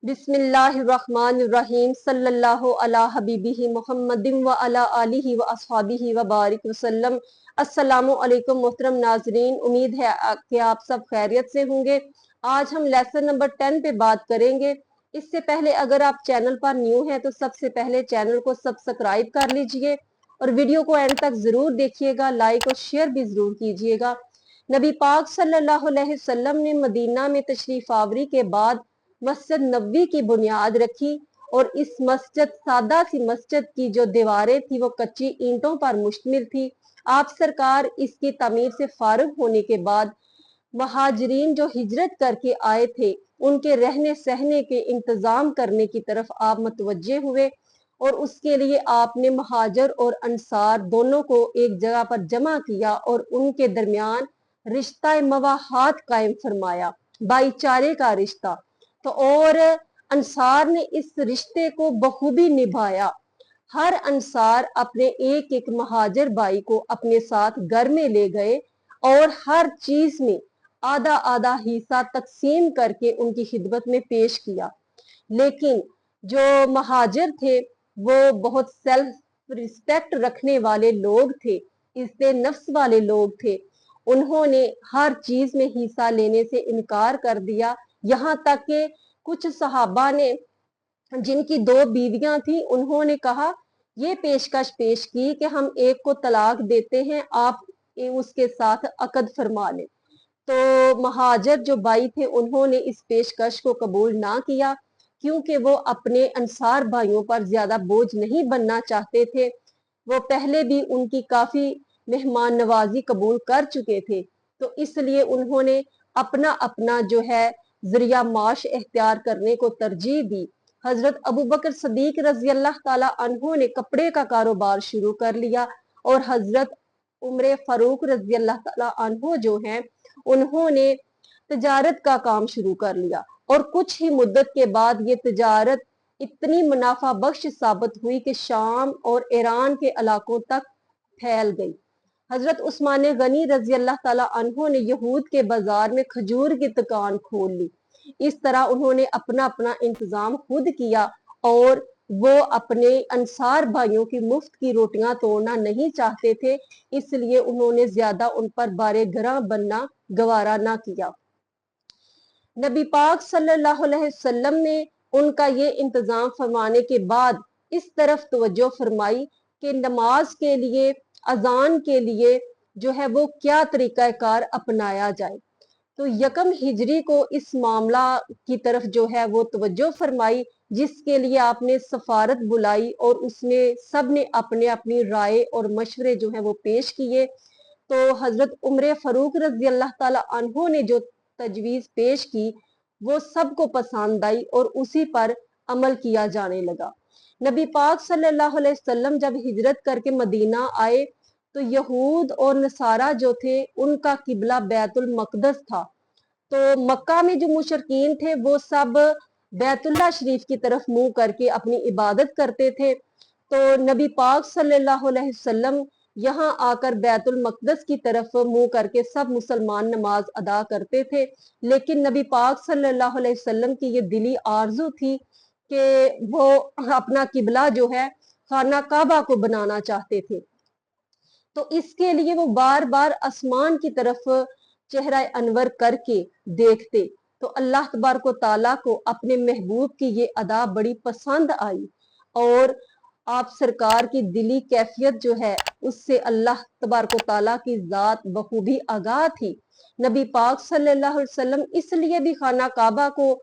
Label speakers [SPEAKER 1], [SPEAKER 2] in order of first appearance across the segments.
[SPEAKER 1] बिस्मिल्लाहिर्रहमानिर्रहीम सल्लल्लाहु अला हबीबिही मुहम्मदिन व अला आलिही व अस्हाबिही व बारिक वसल्लम। अस्सलामु अलैकुम मोहतरम नाजरीन, उम्मीद है कि आप सब खैरियत से होंगे। आज हम लेसन नंबर 10 पे बात करेंगे। इससे पहले अगर आप चैनल पर न्यू हैं तो सबसे पहले चैनल को सब्सक्राइब कर लीजिए और वीडियो को एंड तक जरूर देखिएगा, लाइक और शेयर भी जरूर कीजिएगा। नबी पाक सल्लल्लाहु अलैहि वसल्लम ने मदीना में तशरीफ आवरी के बाद मस्जिद नबवी की बुनियाद रखी और इस मस्जिद सादा सी मस्जिद की जो दीवारें थी वो कच्ची ईंटों पर मुश्तमिल थी। आप सरकार इसकी तामीर से फारिग होने के बाद महाजरीन जो हिजरत करके आए थे उनके रहने सहने के इंतजाम करने की तरफ आप मुतवज्जे हुए और उसके लिए आपने महाजर और अंसार दोनों को एक जगह पर जमा किया और उनके दरमियान रिश्ता मवाहात कायम फरमाया, भाईचारे का रिश्ता। तो और अंसार ने इस रिश्ते को बखूबी निभाया। हर अंसार अपने एक एक महाजर भाई को अपने साथ घर में ले गए और हर चीज में आधा आधा हिस्सा तकसीम करके उनकी खिदमत में पेश किया। लेकिन जो महाजिर थे वो बहुत सेल्फ रिस्पेक्ट रखने वाले लोग थे, इज्जत नफ्स वाले लोग थे। उन्होंने हर चीज में हिस्सा लेने से इनकार कर दिया। यहाँ तक कि कुछ सहाबा ने, जिनकी 2 बीवियां थी, उन्होंने कहा, ये पेशकश पेश की कि हम एक को तलाक देते हैं, आप उसके साथ अकद फरमा लें। तो महाजर जो भाई थे उन्होंने इस पेशकश को कबूल ना किया, क्योंकि वो अपने अंसार भाइयों पर ज्यादा बोझ नहीं बनना चाहते थे। वो पहले भी उनकी काफी मेहमान नवाजी कबूल कर चुके थे, तो इसलिए उन्होंने अपना अपना जो है जरिया माश इख्तियार करने को तरजीह दी। हजरत अबू बकर सदीक रजी अल्लाह ताला अन्हो ने कपड़े का कारोबार शुरू कर लिया और हजरत उमर फारूक रजी अल्लाह ताला अन्हो जो हैं उन्होंने तजारत का काम शुरू कर लिया और कुछ ही मुद्दत के बाद ये तजारत इतनी मुनाफा बख्श साबित हुई कि शाम और ईरान के इलाकों तक फैल गई। हजरत उस्मान गनी रजी अल्लाह ताला अन्हो ने यहूद के बाजार में खजूर की दुकान खोल ली। इस तरह उन्होंने अपना अपना इंतजाम खुद किया और वो अपने अंसार भाइयों की मुफ्त की रोटियां तोड़ना नहीं चाहते थे, इसलिए उन्होंने ज्यादा उन पर बारे गरा बनना गवारा ना किया। नबी पाक सल्लल्लाहु अलैहि वसल्लम ने उनका ये इंतजाम फरमाने के बाद इस तरफ तवज्जो फरमाई कि नमाज के लिए, अजान के लिए जो है वो क्या तरीकाकार अपनाया जाए। तो यकम हिजरी को इस मामला की तरफ जो है वो तवज्जो फरमाई, जिसके लिए आपने सफारत बुलाई और उसमें सब ने अपने अपनी राय और मशवरे जो है वो पेश किए। तो हजरत उमर फारूक रजी अल्लाह ताला अन्हो ने जो तजवीज पेश की वो सबको पसंद आई और उसी पर अमल किया जाने लगा। नबी पाक सल्लल्लाहु अलैहि वसल्लम जब हिजरत करके मदीना आए तो यहूद और नसारा जो थे उनका किबला बैतुल मकदस था। तो मक्का में जो मुशरकीन थे वो सब बैतुल्ला शरीफ की तरफ मुंह करके अपनी इबादत करते थे। तो नबी पाक सल्लल्लाहु अलैहि वसल्लम यहाँ आकर बैतुल मकदस की तरफ मुंह करके सब मुसलमान नमाज अदा करते थे। लेकिन नबी पाक सल्लल्लाहु अलैहि वसल्लम की ये दिली आरजू थी कि वो अपना किबला जो है खाना काबा को बनाना चाहते थे। तो इसके लिए वो बार बार आसमान की तरफ चेहरा अनवर करके देखते। तो अल्लाह तबारक ताला को अपने महबूब की ये अदा बड़ी पसंद आई और आप सरकार की दिली कैफियत जो है उससे अल्लाह तबारक ताला की जात बखूबी आगाह थी। नबी पाक सल्लल्लाहु अलैहि वसल्लम इसलिए भी खाना काबा को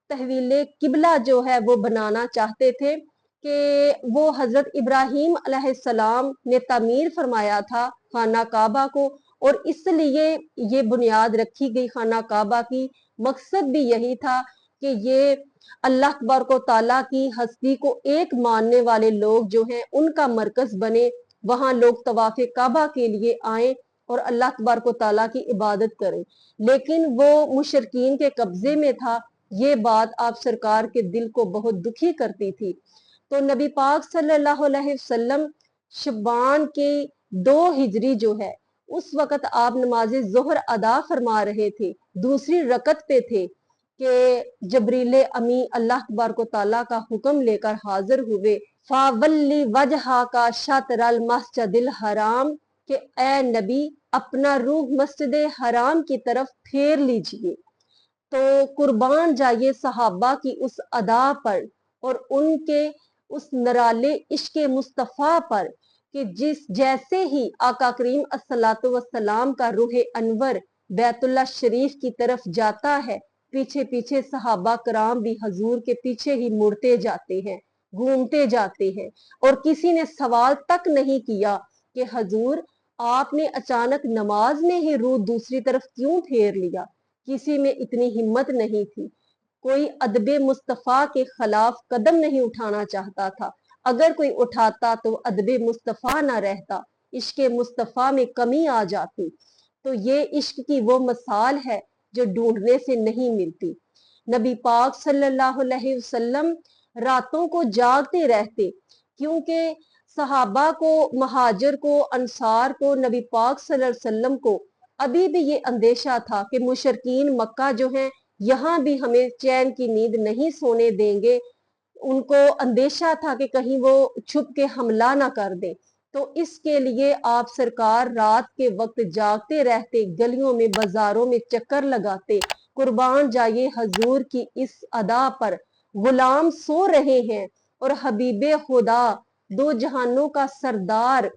[SPEAKER 1] तहवील किबला जो है वो बनाना चाहते थे कि वो हजरत इब्राहीम अलैहिस्सलाम ने तामीर फरमाया था खाना काबा को, और इसलिए ये बुनियाद रखी गई खाना काबा की। मकसद भी यही था कि ये अल्लाह तबारक ताला की हस्ती को एक मानने वाले लोग जो हैं उनका मरकज बने, वहां लोग तवाफ़े काबा के लिए आए और अल्लाह तबारक ताला की इबादत करें। लेकिन वो मुशरकीन के कब्जे में था। ये बात आप सरकार के दिल को बहुत दुखी करती थी। तो नबी पाक सल्लल्लाहु अलैहि वसल्लम शबान के 2 हिजरी जो है उस वक़्त आप नमाज ज़ोहर अदा फरमा रहे थे, दूसरी रकत पे थे। कि जबरील अमी अल्लाह तबारक ताला का हुक्म लेकर हाजिर हुए, फावल्ली वजहा का शतरल मस्जिदिल हराम, कि ए नबी अपना रूह मस्जिद हराम की तरफ फेर लीजिए। तो कुर्बान जाइए सहाबा की उस अदा पर और उनके उस नराले इश्क मुस्तफ़ा पर कि जिस जैसे ही आका करीम अस्सलातु वस्सलाम का रूह अनवर बैतुल्लाह शरीफ की तरफ जाता है, पीछे पीछे सहाबा कराम भी हजूर के पीछे ही मुड़ते जाते हैं, घूमते जाते हैं। और किसी ने सवाल तक नहीं किया कि हजूर आपने अचानक नमाज में ही रूह दूसरी तरफ क्यों फेर लिया। किसी में इतनी हिम्मत नहीं थी, कोई अदबे मुस्तफ़ा के खिलाफ कदम नहीं उठाना चाहता था। अगर कोई उठाता तो अदबे मुस्तफ़ा ना रहता, इश्क मुस्तफ़ा में कमी आ जाती। तो ये इश्क की वो मिसाल है जो ढूंढने से नहीं मिलती। नबी पाक सल्लल्लाहु अलैहि वसल्लम रातों को जागते रहते, क्योंकि सहाबा को, महाजिर को, अंसार को, नबी पाक सल्लल्लाहु अलैहि वसल्लम को अभी भी ये अंदेशा था कि मुशरकीन मक्का जो हैं यहाँ भी हमें चैन की नींद नहीं सोने देंगे। उनको अंदेशा था कि कहीं वो छुप के हमला ना कर दे। तो इसके लिए आप सरकार रात के वक्त जागते रहते, गलियों में बाजारों में चक्कर लगाते। कुर्बान जाइए हजूर की इस अदा पर, गुलाम सो रहे हैं और हबीबे खुदा दो जहानों का सरदार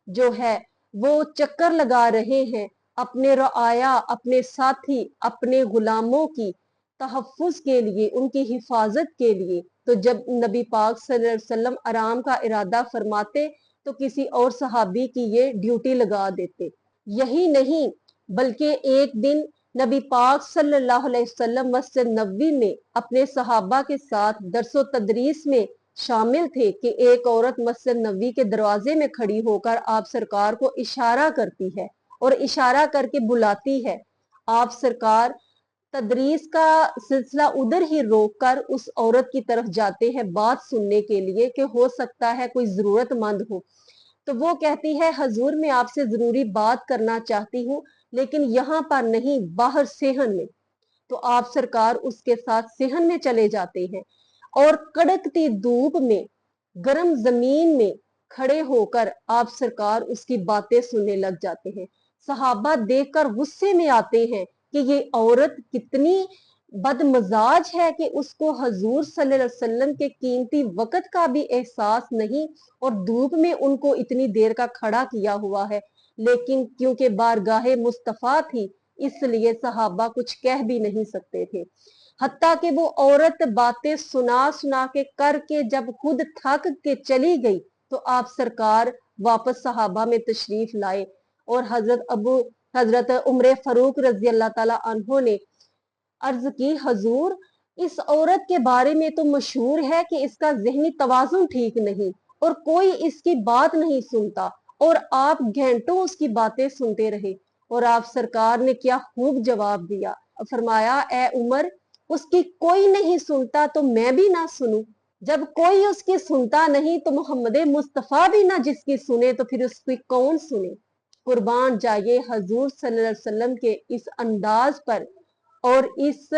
[SPEAKER 1] जो है वो चक्कर लगा रहे हैं अपने रआया, अपने साथी, अपने गुलामों की तहफ़्फ़ुज़ के लिए, उनकी हिफाजत के लिए। तो जब नबी पाक सल्लल्लाहु अलैहि वसल्लम आराम का इरादा फरमाते तो किसी और सहाबी की ये ड्यूटी लगा देते। यही नहीं बल्कि एक दिन नबी पाक सल्लल्लाहु अलैहि वसल्लम मस्जिद नबवी में अपने सहाबा के साथ दरसो तदरीस में शामिल थे कि एक औरत मस्जिद नबवी के दरवाजे में खड़ी होकर आप सरकार को इशारा करती है और इशारा करके बुलाती है। आप सरकार तदरीस का सिलसिला उधर ही रोककर उस औरत की तरफ जाते हैं बात सुनने के लिए कि हो सकता है कोई जरूरतमंद हो। तो वो कहती है हजूर मैं आपसे जरूरी बात करना चाहती हूँ, लेकिन यहाँ पर नहीं, बाहर सेहन में। तो आप सरकार उसके साथ सेहन में चले जाते हैं और कड़कती धूप में, गर्म जमीन में खड़े होकर आप सरकार उसकी बातें सुनने लग जाते हैं। सहाबा देखकर गुस्से में आते हैं कि ये औरत कितनी बदमजाज है कि उसको हजूर सल्लल्लाहु अलैहि वसल्लम के कीमती वक्त का भी एहसास नहीं और धूप में उनको इतनी देर का खड़ा किया हुआ है। लेकिन क्योंकि बारगाहे मुस्तफा थी इसलिए सहाबा कुछ कह भी नहीं सकते थे। हत्ता कि वो औरत बातें सुना सुना के करके जब खुद थक के चली गई तो आप सरकार वापस सहाबा में तशरीफ लाए और हजरत उमर फारूक रजी अल्लाह ताला अन्हो ने अर्ज की हजूर इस औरत के बारे में तो मशहूर है कि इसका ज़हनी तवाज़ुन ठीक नहीं और कोई इसकी बात नहीं सुनता, और आप घंटों उसकी बातें सुनते रहे। और आप सरकार ने क्या खूब जवाब दिया, फरमाया ए उमर उसकी कोई नहीं सुनता तो मैं भी ना सुनूं। जब कोई उसकी सुनता नहीं तो मोहम्मद मुस्तफा भी ना जिसकी सुने तो फिर उसकी कौन सुने। कुर्बान जाइए हजूर सल्लल्लाहु अलैहि वसल्लम के इस अंदाज पर और इस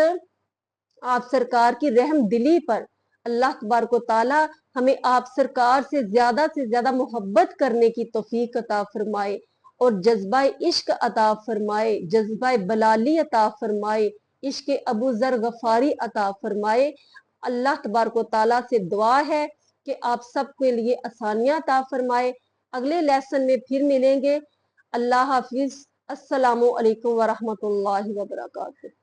[SPEAKER 1] आप सरकार की रहम दिली पर। अल्लाह तबारक ताला हमें आप सरकार से ज्यादा मोहब्बत करने की तौफीक अता फरमाए और जज्बा इश्क अता फरमाए, जज्बा बलाली अता फरमाए, इश्क अबू जर गफारी अता फरमाए। अल्लाह तबारक ताला से दुआ है कि आप सबके लिए आसानियां अता फरमाए। अगले लेसन में फिर मिलेंगे। अल्लाह हाफिज। अस्सलामु अलैकुम वरहमतुल्लाहि वबरकातुहू।